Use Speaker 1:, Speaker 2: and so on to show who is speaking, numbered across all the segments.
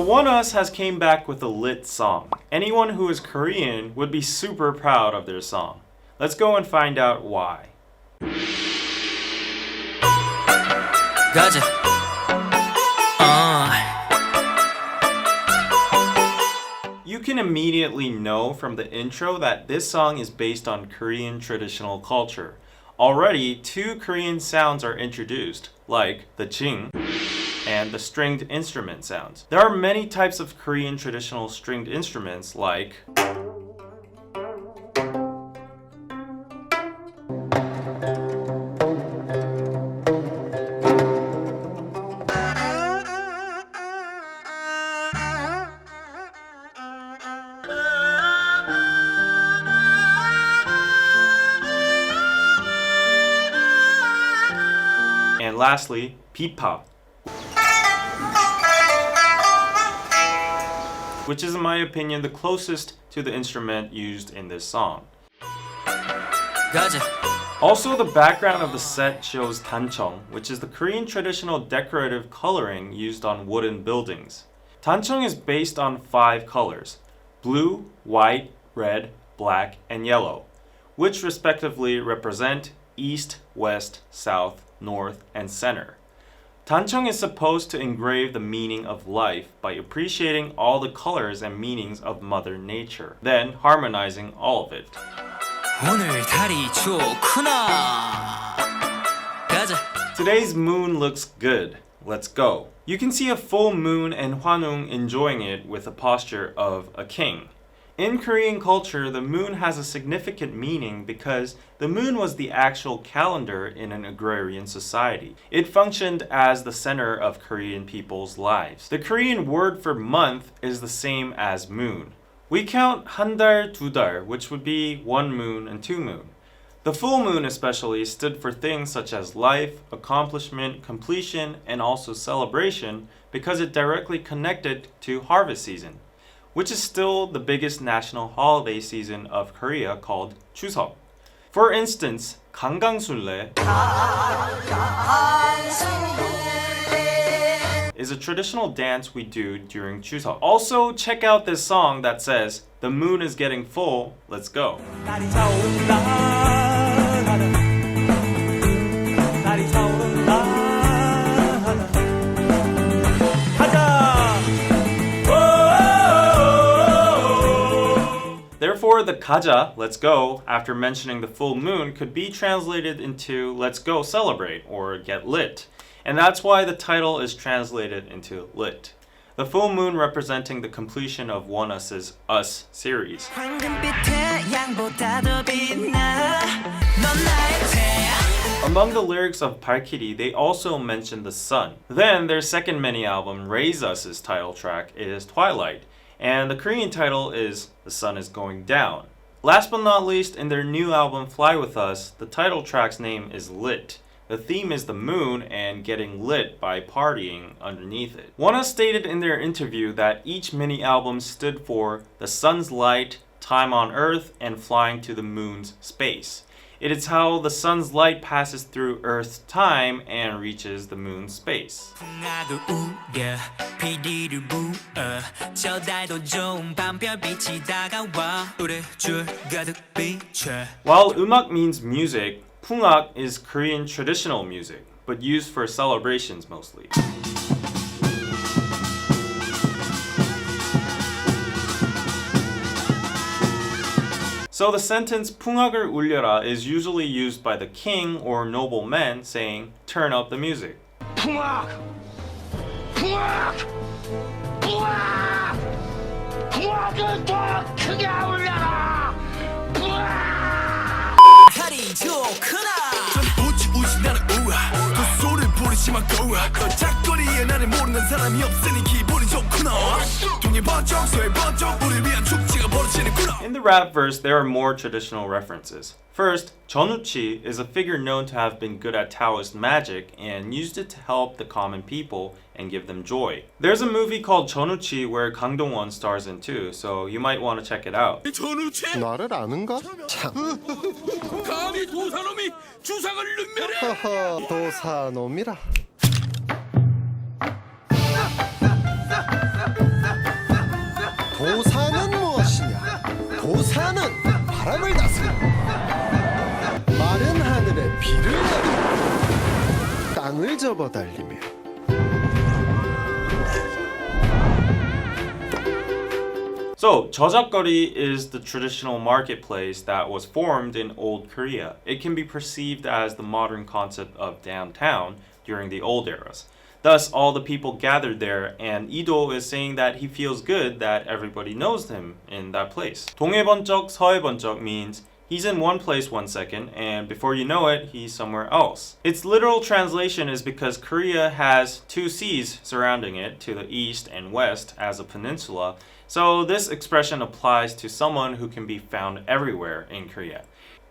Speaker 1: ONEUS has came back with a lit song. Anyone who is Korean would be super proud of their song. Let's go and find out why.
Speaker 2: 가자.
Speaker 1: You can immediately know from the intro that this song is based on Korean traditional culture. Already, 2 Korean sounds are introduced, like the ching and the stringed instrument sounds. There are many types of Korean traditional stringed instruments like and lastly, pipa, which is in my opinion the closest to the instrument used in this song.
Speaker 2: 가자.
Speaker 1: Also, the background of the set shows 단청, which is the Korean traditional decorative coloring used on wooden buildings. 단청 is based on 5 colors: blue, white, red, black, and yellow, which respectively represent east, west, south, north, and center. 단청 is supposed to engrave the meaning of life by appreciating all the colors and meanings of Mother Nature, then harmonizing all of it.
Speaker 2: 오늘 달이 좋구나. 가자.
Speaker 1: Today's moon looks good. Let's go. You can see a full moon and Hwanung enjoying it with a posture of a king. In Korean culture, the moon has a significant meaning because the moon was the actual calendar in an agrarian society. It functioned as the center of Korean people's lives. The Korean word for month is the same as moon. We count 한 달, 두 달, which would be 1 moon and 2 moon. The full moon especially stood for things such as life, accomplishment, completion, and also celebration because it directly connected to harvest season, which is still the biggest national holiday season of Korea called Chuseok. For instance, 강강술래 is a traditional dance we do during Chuseok. Also, check out this song that says, "The moon is getting full, let's go." Therefore, the 가자, let's go, after mentioning the full moon could be translated into let's go celebrate or get lit. And that's why the title is translated into lit. The full moon representing the completion of ONEUS's US series. Among the lyrics of 발키리, they also mention the sun. Then their second mini album, Raise Us's title track is Twilight, and the Korean title is The Sun Is Going Down. Last but not least, in their new album Fly With Us, the title track's name is Lit. The theme is the moon and getting lit by partying underneath it. ONEUS stated in their interview that each mini album stood for the sun's light, time on Earth, and flying to the moon's space. It is how the sun's light passes through Earth's time and reaches the moon's space. While 음악 means music, 풍악 is Korean traditional music, but used for celebrations mostly. So the sentence 풍악을 울려라 is usually used by the king or noblemen saying, turn up the music. 풍악! 풍악! 풍악! 풍악을 더 크게 울려라! 풍악!
Speaker 2: 달이 좋구나. 우지 나는 우아. 그 소리를 부르지만 고아. 너 작거리에 나를 모르는 사람이 없으니 기분이 좋구나. 동해 번쩍 서해 번쩍 우리 위한 축제가 벌어지는구나. In the rap verse, there are more traditional references. First, 전우치 is a figure known to have been good at Taoist magic and used it to help the common people and give them joy. There's a movie called 전우치 where Kang Dong-won stars in too, so you might want to check it out.
Speaker 3: 전우치? 나를 아는가? 참. 감히 도사놈이 주상을 능멸해! 허허, 도사놈이라. 바람을 다스리고 마른 하늘에 비를 내리고 땅을 접어달리며
Speaker 1: So, 저작거리 is the traditional marketplace that was formed in old Korea. It can be perceived as the modern concept of downtown during the old eras. Thus, all the people gathered there, and Ido is saying that he feels good that everybody knows him in that place. 동해번쩍, 서해번쩍 means he's in one place 1 second, and before you know it, he's somewhere else. Its literal translation is because Korea has two seas surrounding it, to the east and west as a peninsula, so this expression applies to someone who can be found everywhere in Korea.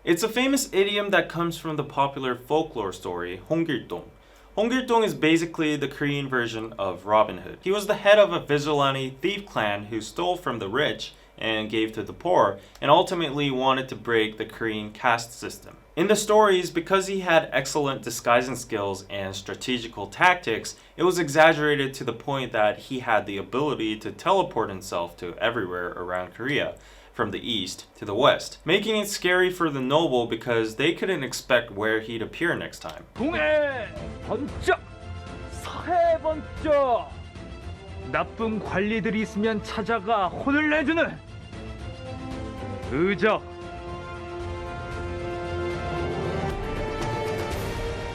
Speaker 1: It's a famous idiom that comes from the popular folklore story, 홍길동. 홍길동 is basically the Korean version of Robin Hood. He was the head of a vigilante thief clan who stole from the rich and gave to the poor, and ultimately wanted to break the Korean caste system. In the stories, because he had excellent disguising skills and strategical tactics, it was exaggerated to the point that he had the ability to teleport himself to everywhere around Korea, from the east to the west, making it scary for the noble because they couldn't expect where he'd appear next time.
Speaker 4: 동해 번쩍 서해 번쩍 나쁜 관리들이 있으면 찾아가 혼을 내주는 의적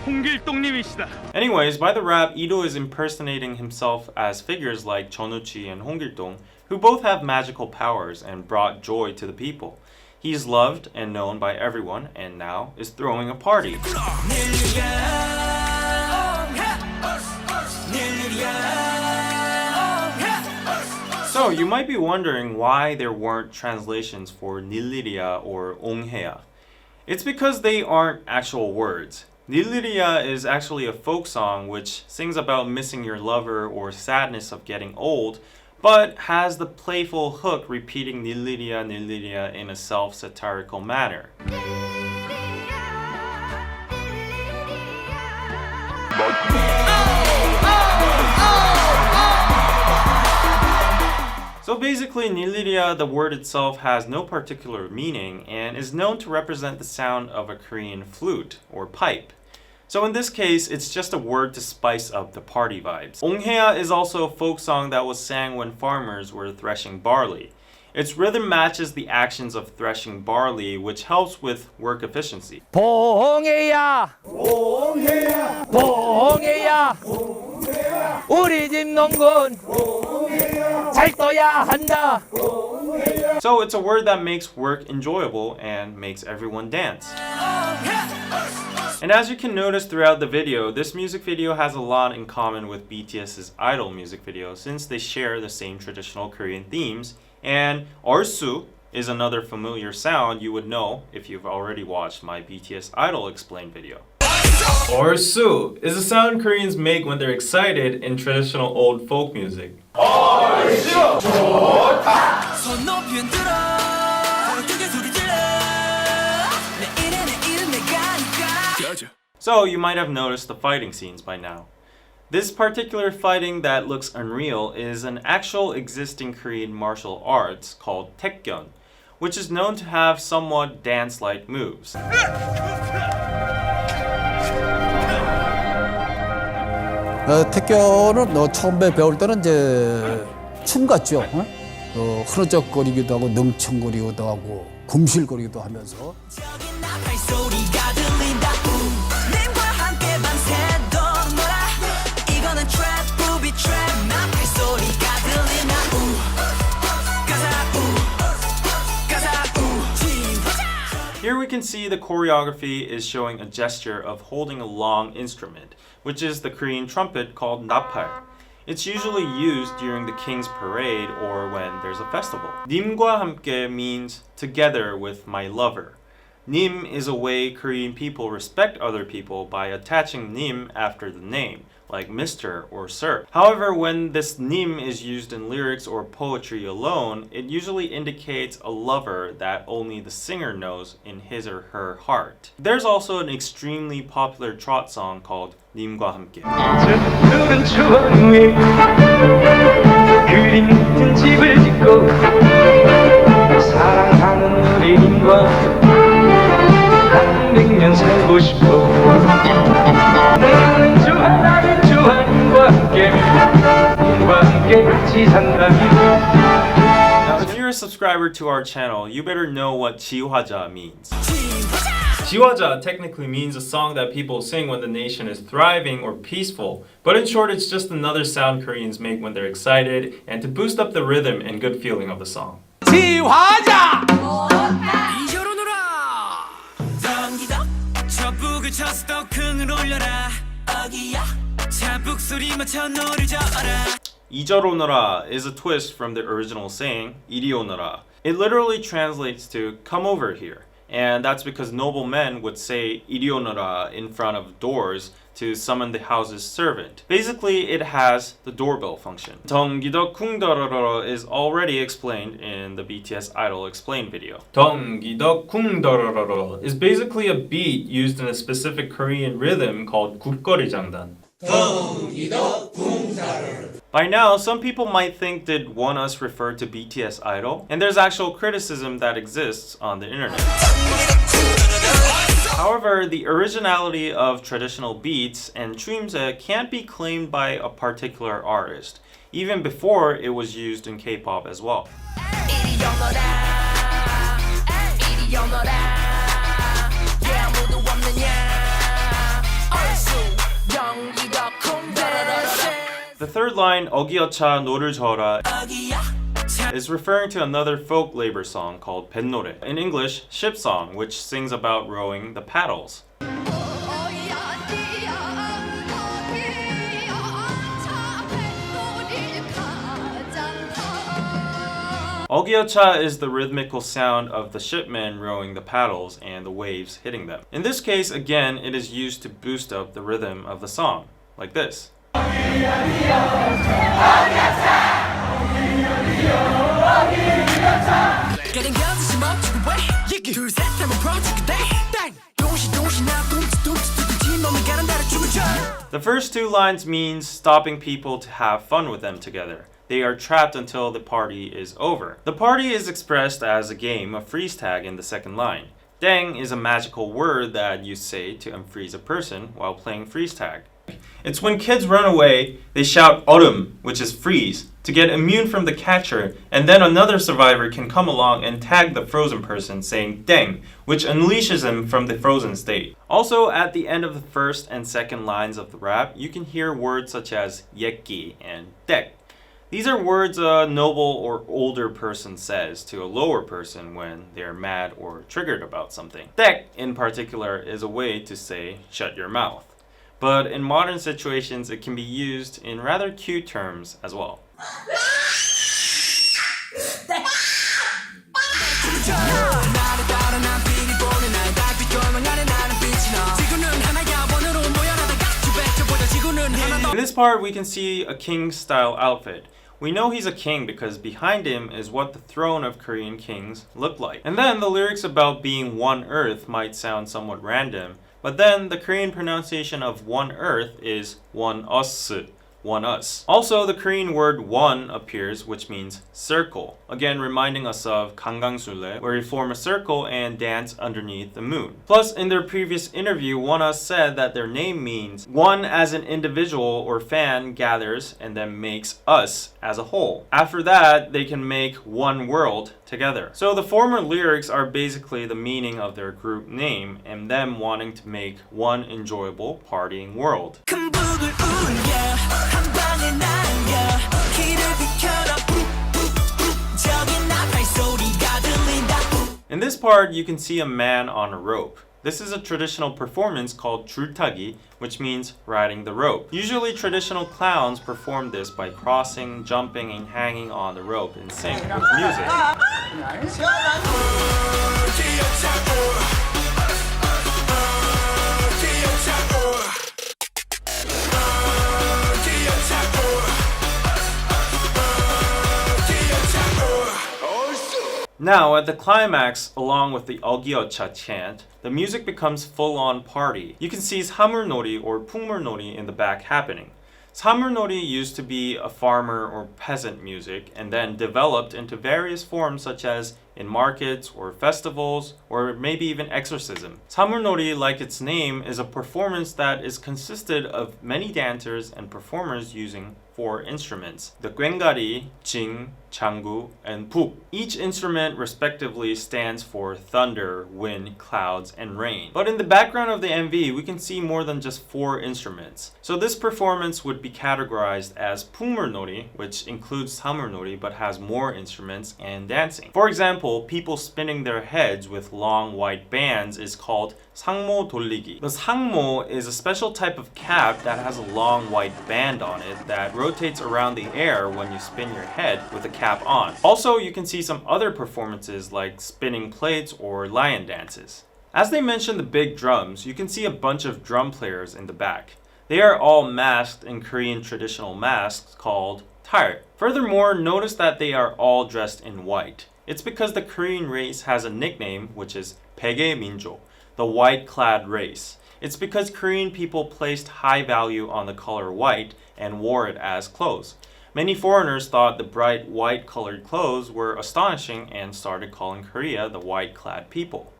Speaker 4: 홍길동님이시다.
Speaker 1: Anyways, by the rap, Ido is impersonating himself as figures like Cheonuchi and Honggil-dong, who both have magical powers and brought joy to the people. He's loved and known by everyone, and now is throwing a party. So you might be wondering why there weren't translations for Nilliria or 옹해야. It's because they aren't actual words. Nilliria is actually a folk song which sings about missing your lover or sadness of getting old, but has the playful hook repeating Nilliria, Nilliria in a self-satirical manner. So basically, Nilliria, the word itself, has no particular meaning and is known to represent the sound of a Korean flute or pipe. So in this case, it's just a word to spice up the party vibes. 옹해야 is also a folk song that was sang when farmers were threshing barley. Its rhythm matches the actions of threshing barley, which helps with work efficiency.
Speaker 4: 봉해야 봉해야 봉해야 우리 집 농군 잘 떠야 한다.
Speaker 1: So it's a word that makes work enjoyable and makes everyone dance. And as you can notice throughout the video, this music video has a lot in common with BTS's Idol music video since they share the same traditional Korean themes, and 얼쑤 is another familiar sound you would know if you've already watched my BTS Idol Explained video. 얼쑤 is a sound Koreans make when they're excited in traditional old folk music. 얼쑤 좋다. 손 높이 흔들어 크게 소리 질러 내 일에 내 일 내가 하니까. So you might have noticed the fighting scenes by now. This particular fighting that looks unreal is an actual existing Korean martial arts called taekyeon, which is known to have somewhat dance-like moves.
Speaker 5: 태권은 처음에 배울 때는 이제 춤 같죠. 흐느적거리기도 하고 능청거리기도 하고 굶실거리기도 하면서.
Speaker 1: Here we can see the choreography is showing a gesture of holding a long instrument, which is the Korean trumpet called 나팔. It's usually used during the king's parade or when there's a festival. 님과 함께 means together with my lover. 님 is a way Korean people respect other people by attaching 님 after the name, like Mr. or Sir. However, when this 님 is used in lyrics or poetry alone, it usually indicates a lover that only the singer knows in his or her heart. There's also an extremely popular trot song called 님과 함께.
Speaker 4: 푸른 추억 위에 그림 같은 집을 짓고 사랑하는 우리님과 한 100년 살고 싶어 나는 주하님과 함께 같이 산다면.
Speaker 1: Now, if you're a subscriber to our channel, you better know what 지화자 means. 지화자 technically means a song that people sing when the nation is thriving or peaceful, but in short, it's just another sound Koreans make when they're excited and to boost up the rhythm and good feeling of the song.
Speaker 4: 지화자.
Speaker 2: 이겨로노라 당기다 저북을 쳐서 큰을 올려라 어기야 자북 소리 맞춰 노를 저어라.
Speaker 1: 이저로너라 is a twist from the original saying 이리오너라. It literally translates to come over here. And that's because noble men would say 이리오너라 in front of doors to summon the house's servant. Basically, it has the doorbell function. 덩기덕 쿵더러러 is already explained in the BTS Idol Explained video. 덩기덕 쿵더러러 is basically a beat used in a specific Korean rhythm called 굿거리 장단. By now, some people might think did ONEUS refer to BTS Idol? And there's actual criticism that exists on the internet. However, the originality of traditional beats and 추임새 can't be claimed by a particular artist, even before it was used in K-pop as well. The third line, 어기여차 노를 저어라, is referring to another folk labor song called 뱃노래. In English, ship song, which sings about rowing the paddles. 어기여차 is the rhythmical sound of the shipmen rowing the paddles and the waves hitting them. In this case, again, it is used to boost up the rhythm of the song, like this. The first two lines means stopping people to have fun with them together. They are trapped until the party is over. The party is expressed as a game of freeze tag in the second line. Dang is a magical word that you say to unfreeze a person while playing freeze tag. It's when kids run away, they shout 얼음, which is freeze, to get immune from the catcher, and then another survivor can come along and tag the frozen person saying 땡, which unleashes him from the frozen state. Also, at the end of the first and second lines of the rap, you can hear words such as 예끼 and 땡. These are words a noble or older person says to a lower person when they're mad or triggered about something. 땡, in particular, is a way to say shut your mouth. But in modern situations, it can be used in rather cute terms as well. In this part, we can see a king-style outfit. We know he's a king because behind him is what the throne of Korean kings looked like. And then the lyrics about being one earth might sound somewhat random, but then the Korean pronunciation of one earth is ONEUS, ONEUS. Also, the Korean word one appears, which means circle. Again, reminding us of 강강술래, where you form a circle and dance underneath the moon. Plus, in their previous interview, ONEUS said that their name means one as an individual or fan gathers and then makes us as a whole. After that, they can make one world together. So the former lyrics are basically the meaning of their group name and them wanting to make one enjoyable partying world. In this part, you can see a man on a rope. This is a traditional performance called 줄타기, which means riding the rope. Usually traditional clowns perform this by crossing, jumping, and hanging on the rope in sync with music. Now, at the climax, along with the 어기여차 chant, the music becomes full-on party. You can see 사물놀이 or 풍물놀이 in the back happening. Samurnori used to be a farmer or peasant music and then developed into various forms such as in markets or festivals or maybe even exorcism. Samurnori, like its name, is a performance that is consisted of many dancers and performers using 4 instruments: the gwengari, jing, 장구, and 북. Each instrument respectively stands for thunder, wind, clouds, and rain. But in the background of the MV, we can see more than just 4 instruments. So this performance would be categorized as 풍물놀이, which includes samurnori but has more instruments and dancing. For example, people spinning their heads with long white bands is called 상모 돌리기. The 상모 is a special type of cap that has a long white band on it that rotates around the air when you spin your head with the cap on. Also, you can see some other performances like spinning plates or lion dances. As they mentioned the big drums, you can see a bunch of drum players in the back. They are all masked in Korean traditional masks called 달. Furthermore, notice that they are all dressed in white. It's because the Korean race has a nickname which is 베개 민족, the white-clad race. It's because Korean people placed high value on the color white and wore it as clothes. Many foreigners thought the bright white-colored clothes were astonishing and started calling Korea the white-clad people.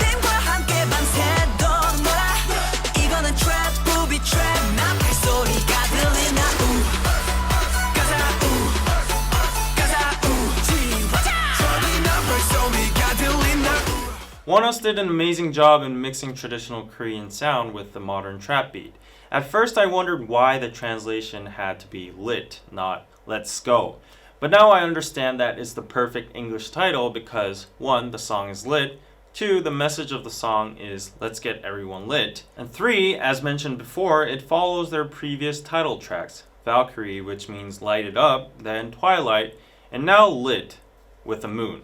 Speaker 1: ONEUS did an amazing job in mixing traditional Korean sound with the modern trap beat. At first I wondered why the translation had to be lit, not let's go. But now I understand that it's the perfect English title because 1. The song is lit, 2. The message of the song is let's get everyone lit, and 3. As mentioned before, it follows their previous title tracks, Valkyrie, which means lighted up, then Twilight, and now lit with the moon.